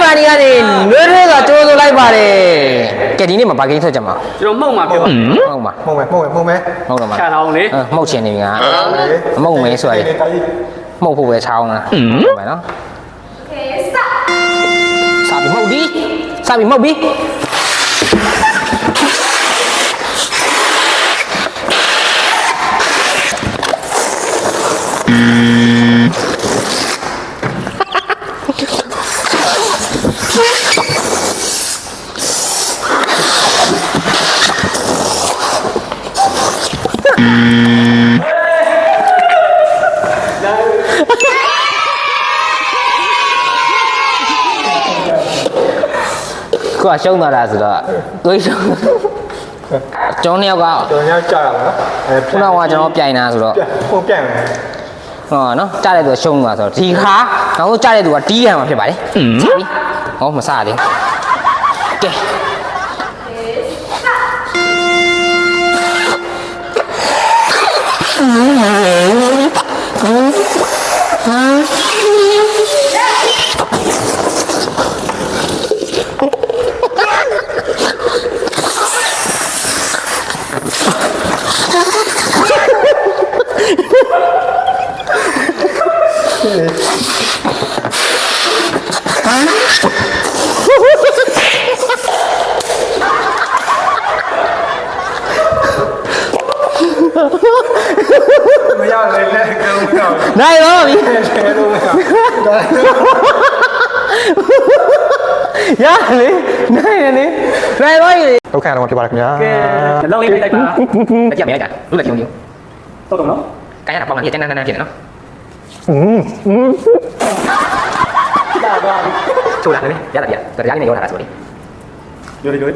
ပါနေရတယ်လွယ်လွယ်ကကြိုးစိုးလိုက်ပါတယ်ကဲဒီနေ့မှာဘာကိန်းထွက်ကြမှာ ကျွန်တော်မှုတ်မှာပြော ဟုတ်မှာ မှုံမယ်ဟုတ်တော့မှာ ချာတောင်းလေ မှုတ်ချင်နေပြီငါမှုတ်မယ်ဆိုရတယ်မှုတ်ဖို့ပဲချောင်းလားဟုတ်မယ်နော်စာပြီးမှုတ်ဒီစာပြီးမှုတ်ပြီးကိုကရှုံးသွားတာဆိုတော့ကိုရှုံးကျွန်တော်နှစ်ယောက်က ကျွန်တော်ကြာရမှာနော် ခုနကကျွန်တော်ပြိုင်တာဆိုတော့ ပုံပြိုင်မယ် ဟောနော်ကြားတဲ့သူရှုံးသွားဆိုတော့ဒီခါနောက်ဆုံးကြားတဲ့သူကတီးရမှာဖြစ်ပါတယ်ဟောမစားသေးကဲမရလေလက်ကုန်းတော့ နိုင်ပါပြီ ခဲလို့မရ ရလေနိုင်လေနိုင်ပါပြီ ဒုက္ခတော့ပြပါရခင်ဗျာ ကဲလောက်လေးတိုက်ပါ အကြက်မရကြလူလက်ချုံကြီး တော့တော့နော် ကိုင်းရတာပေါင်းလာပြတဲ့နန်းနန်းဖြစ်နေနော် ဒါပါ ချိုးလာတယ်ရတာပြတရားလေးနဲ့ရောတာဆိုလေ ရိုးရိုး